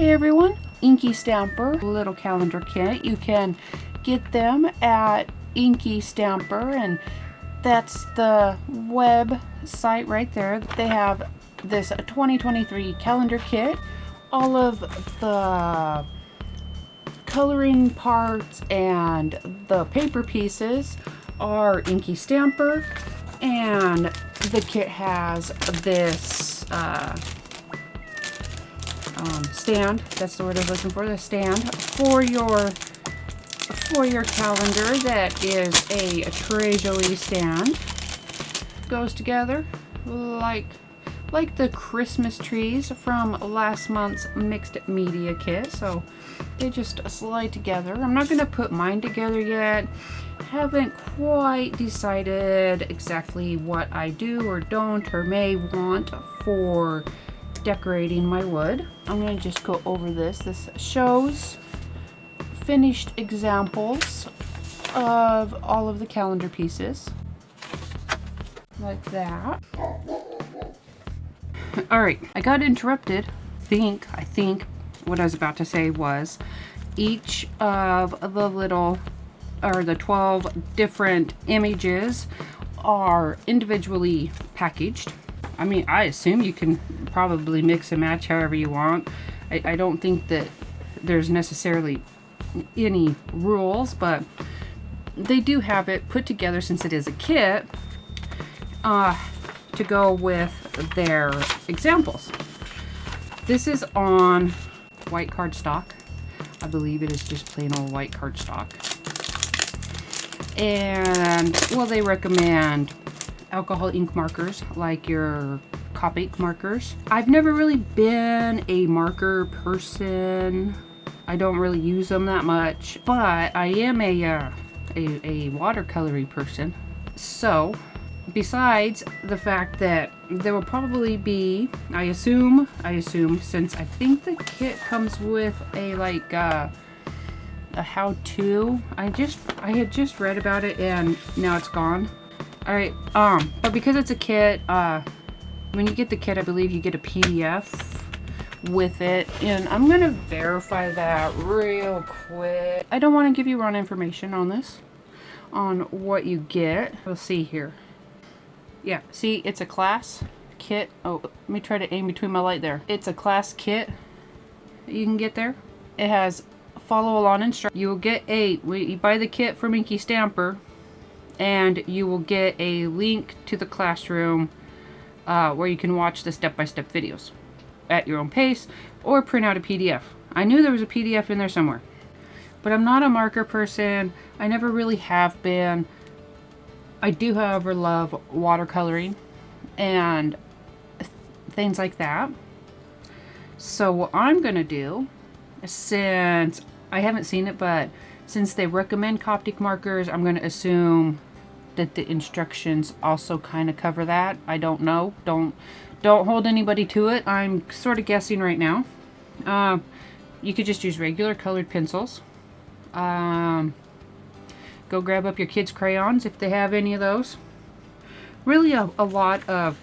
Hey everyone, InkyStamper little calendar kit. You can get them at InkyStamper, and that's the website right there. They have this 2023 calendar kit. All of the coloring parts and the paper pieces are InkyStamper, and the kit has this stand. That's the word I was looking for. The stand for your calendar. That is a Jolie stand. Goes together like the Christmas trees from last month's mixed media kit. So they just slide together. I'm not going to put mine together yet. Haven't quite decided exactly what I do or don't or may want for decorating my wood. I'm going to just go over this. This shows finished examples of all of the calendar pieces. Like that. Alright, I got interrupted. I think what I was about to say was each of the little, or the 12 different images are individually packaged. I mean, I assume you can probably mix and match however you want. I don't think that there's necessarily any rules, but they do have it put together, since it is a kit, to go with their examples. This is on white cardstock. I believe it is just plain old white cardstock. And, well, they recommend alcohol ink markers like your Copic markers. I've never really been a marker person. I don't really use them that much, but I am a watercoloring person. So, besides the fact that there will probably be, I assume, since I think the kit comes with a a how-to. I had just read about it and now it's gone. Alright, but because it's a kit, when you get the kit, I believe you get a PDF with it, and I'm gonna verify that real quick. I don't want to give you wrong information on this, on what you get. We'll see here. Yeah, see, it's a class kit. Oh, let me try to aim between my light there. It's a class kit that you can get there. It has follow along instructions. You will get you buy the kit from InkyStamper, and you will get a link to the classroom where you can watch the step-by-step videos at your own pace, or print out a PDF. I knew there was a PDF in there somewhere, but I'm not a marker person. I never really have been. I do, however, love watercoloring and things like that. So what I'm gonna do, since I haven't seen it, but since they recommend Copic markers, I'm gonna assume that the instructions also kind of cover that. I don't know. Don't hold anybody to it. I'm sort of guessing right now. You could just use regular colored pencils. Go grab up your kids' crayons if they have any of those. Really a lot of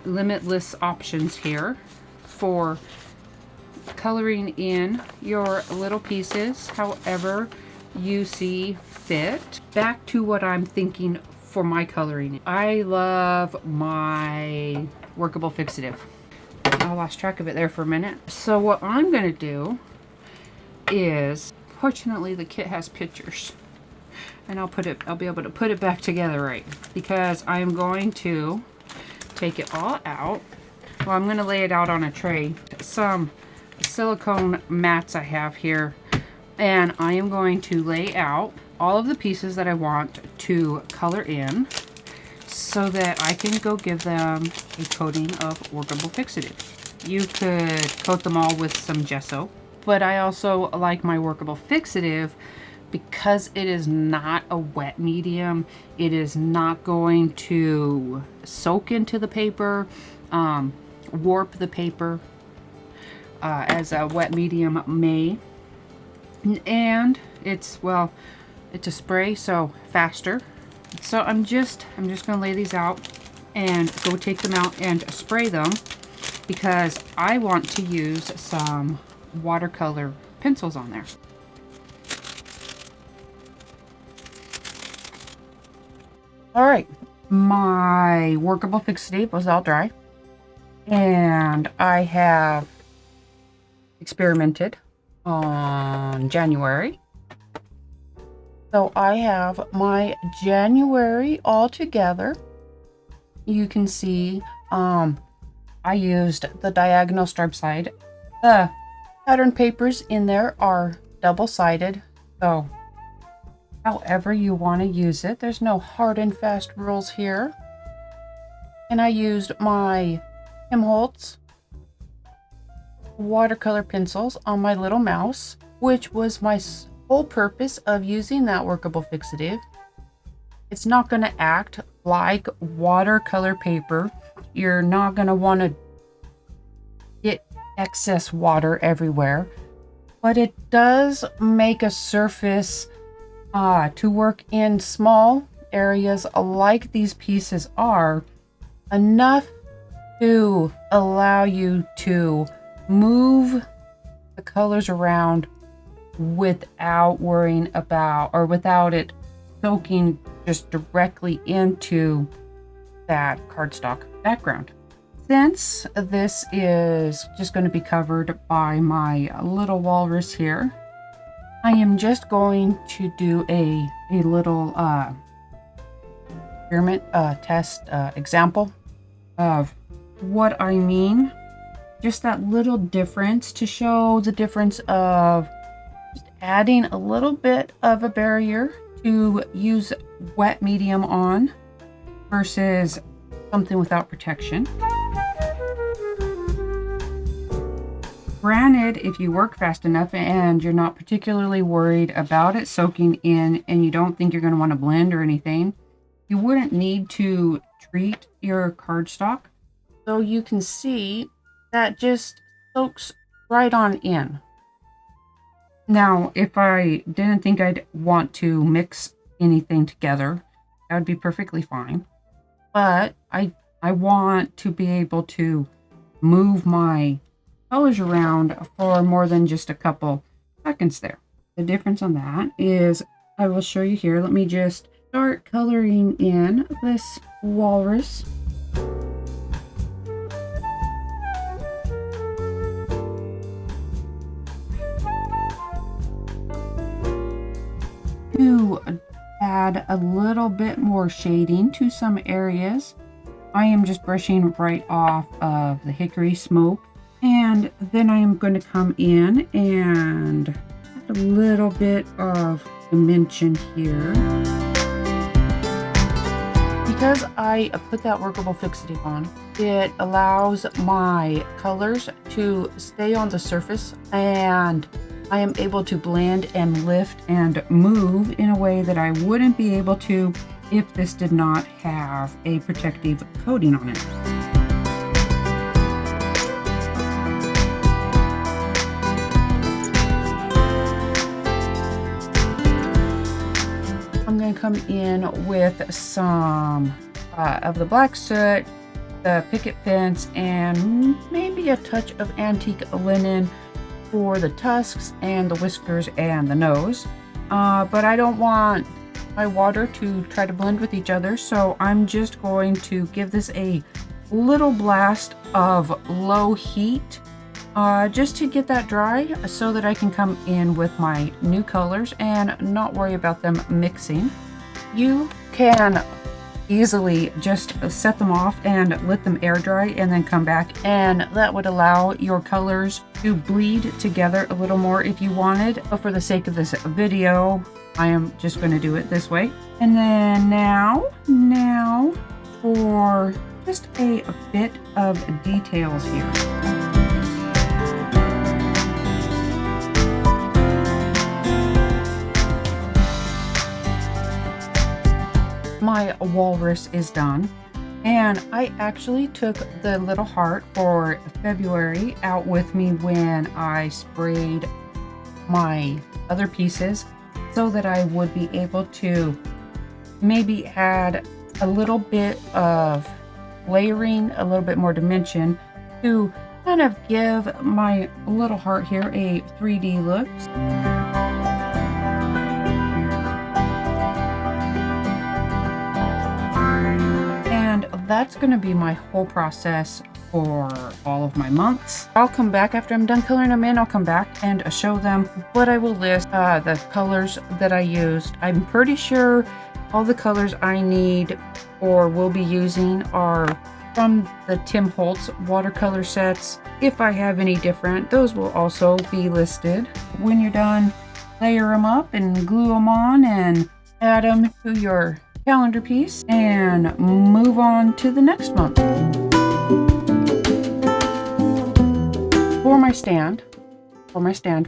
limitless options here for coloring in your little pieces however you see fit. Back to what I'm thinking for my coloring. I love my Workable Fixatif. I lost track of it there for a minute. So what I'm gonna do is, fortunately the kit has pictures, and I'll be able to put it back together right, because I'm going to take it all out. Well, I'm gonna lay it out on a tray. Some silicone mats I have here, and I am going to lay out all of the pieces that I want to color in so that I can go give them a coating of Workable Fixatif. You could coat them all with some gesso, but I also like my Workable Fixatif because it is not a wet medium. It is not going to soak into the paper, warp the paper as a wet medium may. And it's a spray, so faster. So I'm just gonna lay these out and go take them out and spray them because I want to use some watercolor pencils on there. All right, my Workable Fixatif was all dry, and I have experimented on January. So I have my January all together. You can see I used the diagonal stripe side. The pattern papers in there are double-sided, so however you want to use it. There's no hard and fast rules here. And I used my Tim Holtz watercolor pencils on my little mouse, which was my whole purpose of using that Workable Fixatif. It's not going to act like watercolor paper. You're not going to want to get excess water everywhere, but it does make a surface to work in small areas like these pieces are, enough to allow you to move the colors around without worrying about, or without it soaking just directly into that cardstock background. Since this is just going to be covered by my little walrus here, I am just going to do a little experiment test example of what I mean. Just that little difference to show the difference of just adding a little bit of a barrier to use wet medium on versus something without protection. Granted, if you work fast enough and you're not particularly worried about it soaking in and you don't think you're going to want to blend or anything, you wouldn't need to treat your cardstock. So you can see that just soaks right on in. Now, if I didn't think I'd want to mix anything together, that would be perfectly fine. But I want to be able to move my colors around for more than just a couple seconds there. The difference on that is, I will show you here. Let me just start coloring in this walrus. To add a little bit more shading to some areas, I am just brushing right off of the hickory smoke, and then I am going to come in and add a little bit of dimension here. Because I put that Workable Fixatif on, it allows my colors to stay on the surface, and I am able to blend and lift and move in a way that I wouldn't be able to if this did not have a protective coating on it. I'm going to come in with some of the black soot, the picket fence, and maybe a touch of antique linen for the tusks and the whiskers and the nose. But I don't want my water to try to blend with each other, so I'm just going to give this a little blast of low heat just to get that dry, so that I can come in with my new colors and not worry about them mixing. You can easily just set them off and let them air dry and then come back, and that would allow your colors to bleed together a little more if you wanted. But for the sake of this video, I am just going to do it this way. And then now for just a bit of details here. My walrus is done, and I actually took the little heart for February out with me when I sprayed my other pieces, so that I would be able to maybe add a little bit of layering, a little bit more dimension to kind of give my little heart here a 3D look. And that's going to be my whole process for all of my months. I'll come back after I'm done coloring them in. I'll come back and show them what I will list, the colors that I used. I'm pretty sure all the colors I need or will be using are from the Tim Holtz watercolor sets. If I have any different, those will also be listed. When you're done, layer them up and glue them on and add them to your calendar piece and move on to the next month. For my stand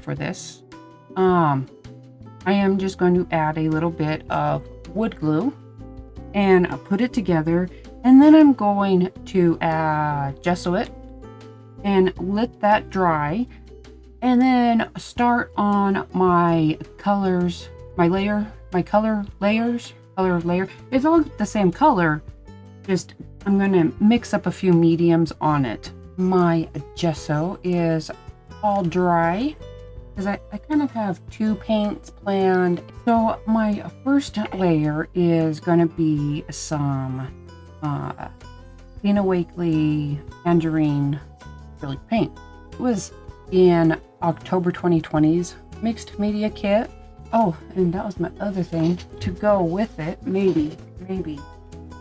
for this, I am just going to add a little bit of wood glue and put it together, and then I'm going to gesso it and let that dry, and then start on my colors, color layer. It's all the same color, just I'm going to mix up a few mediums on it. My gesso is all dry because I kind of have two paints planned. So my first layer is going to be some Tina Wakeley Tangerine acrylic paint. It was in October 2020's mixed media kit. Oh, and that was my other thing to go with it. Maybe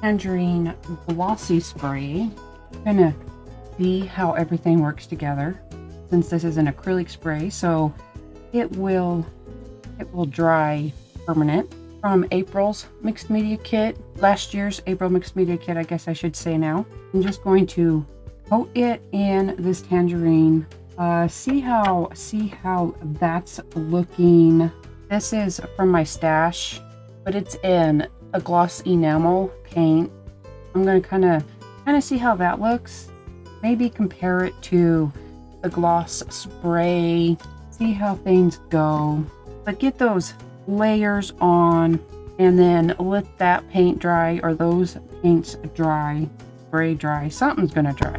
Tangerine glossy spray. Gonna see how everything works together, since this is an acrylic spray, so it will dry permanent. From April's mixed media kit, last year's April mixed media kit, I guess I should say now. I'm just going to coat it in this tangerine. See how that's looking. This is from my stash, but it's in a gloss enamel paint. I'm going to kind of see how that looks. Maybe compare it to the gloss spray. See how things go. But get those layers on and then let that paint dry, or those paints dry, spray dry. Something's going to dry.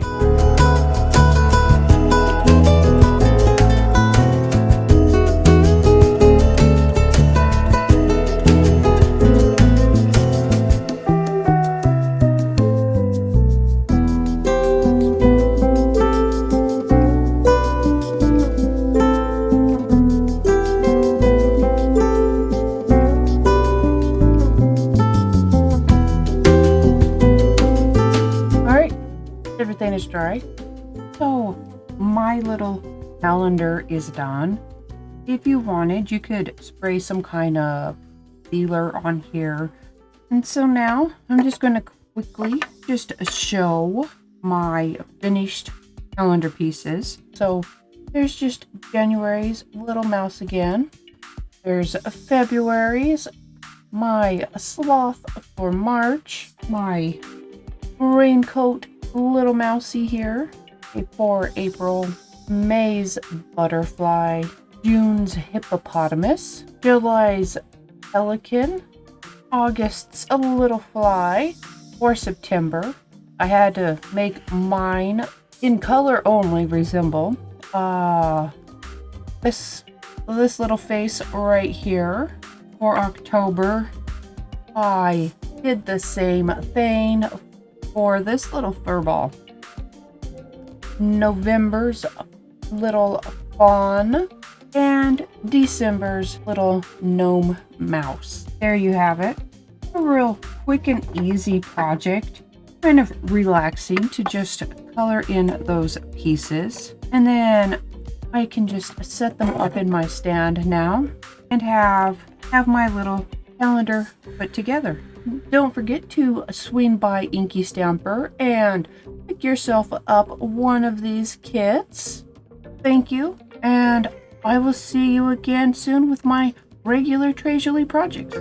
Everything is dry. So my little calendar is done. If you wanted, you could spray some kind of sealer on here. And so now I'm just going to quickly just show my finished calendar pieces. So there's just January's little mouse again. There's February's, my sloth for March, my raincoat little mousey here for April, May's butterfly, June's hippopotamus, July's pelican, August's a little fly. For September, I had to make mine in color only resemble this little face right here. For October, I did the same thing for this little fur ball. November's little fawn, and December's little gnome mouse. There you have it. A real quick and easy project. Kind of relaxing to just color in those pieces. And then I can just set them up in my stand now and have my little calendar put together. Don't forget to swing by InkyStamper and pick yourself up one of these kits. Thank you, and I will see you again soon with my regular Jolie projects.